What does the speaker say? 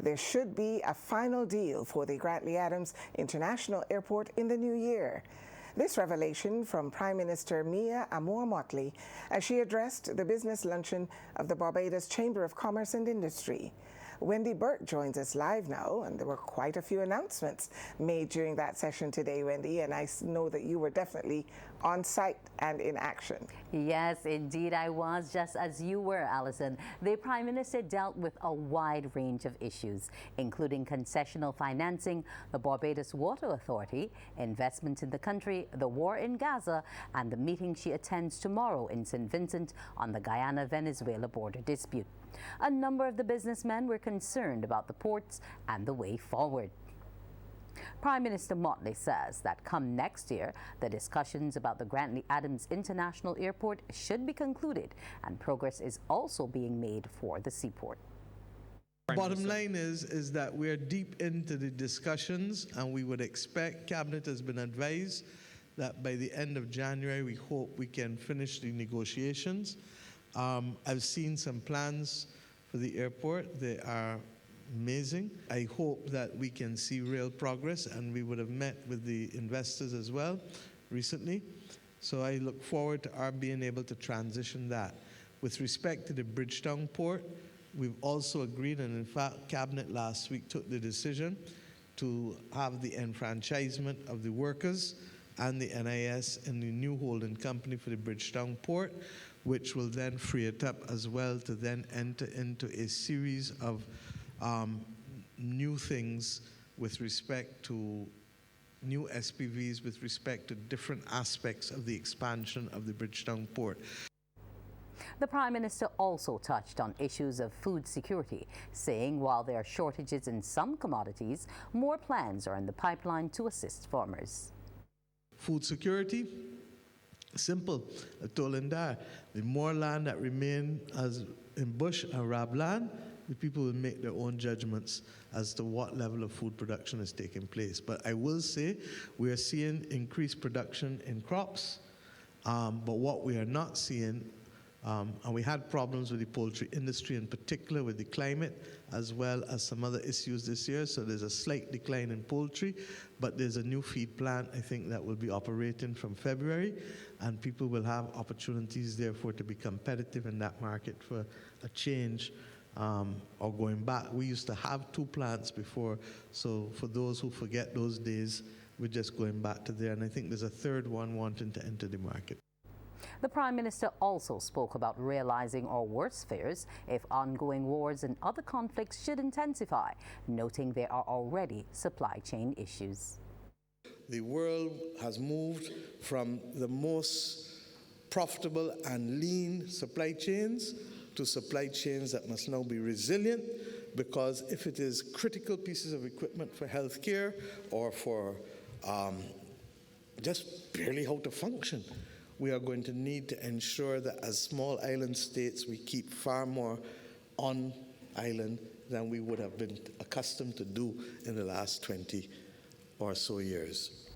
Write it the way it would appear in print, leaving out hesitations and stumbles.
there should be a final deal for the Grantley Adams International Airport in the new year. This revelation from Prime Minister Amor Mottley as she addressed the business luncheon of the Barbados Chamber of Commerce and Industry. Wendy Burke joins us live now, and there were quite a few announcements made during that session today, Wendy, and I know that you were definitely on site and in action. Yes, indeed I was, just as you were, Alison. The Prime Minister dealt with a wide range of issues, including concessional financing, the Barbados Water Authority, investment in the country, the war in Gaza, and the meeting she attends tomorrow in St. Vincent on the Guyana-Venezuela border dispute. A number of the businessmen were concerned about the ports and the way forward. Prime Minister Mottley says that come next year, the discussions about the Grantley Adams International Airport should be concluded, and progress is also being made for the seaport. Bottom line is that we're deep into the discussions, and we would expect, Cabinet has been advised that by the end of January, we hope we can finish the negotiations. I've seen some plans for the airport. They are amazing. I hope that we can see real progress, and we would have met with the investors as well recently. So I look forward to our being able to transition that. With respect to the Bridgetown port, we've also agreed, and in fact, Cabinet last week took the decision to have the enfranchisement of the workers and the NIS in the new holding company for the Bridgetown port, which will then free it up as well to then enter into a series of new things with respect to new SPVs, with respect to different aspects of the expansion of the Bridgetown port. The Prime Minister also touched on issues of food security, saying while there are shortages in some commodities, more plans are in the pipeline to assist farmers. Food security, simple. I told him that the more land that remain as in bush and rabland, the people will make their own judgments as to what level of food production is taking place. But I will say we are seeing increased production in crops, but what we are not seeing, and we had problems with the poultry industry in particular with the climate, as well as some other issues this year, so there's a slight decline in poultry, but there's a new feed plant, I think, that will be operating from February, and people will have opportunities, therefore, to be competitive in that market for a change. Or going back, we used to have 2 plants before, so for those who forget those days, we're just going back to there, and I think there's a 3rd one wanting to enter the market. The Prime Minister also spoke about realizing or worse fears if ongoing wars and other conflicts should intensify, noting there are already supply chain issues. The world has moved from the most profitable and lean supply chains to supply chains that must now be resilient, because if it is critical pieces of equipment for healthcare or for just barely how to function, we are going to need to ensure that as small island states, we keep far more on island than we would have been accustomed to do in the last 20 or so years.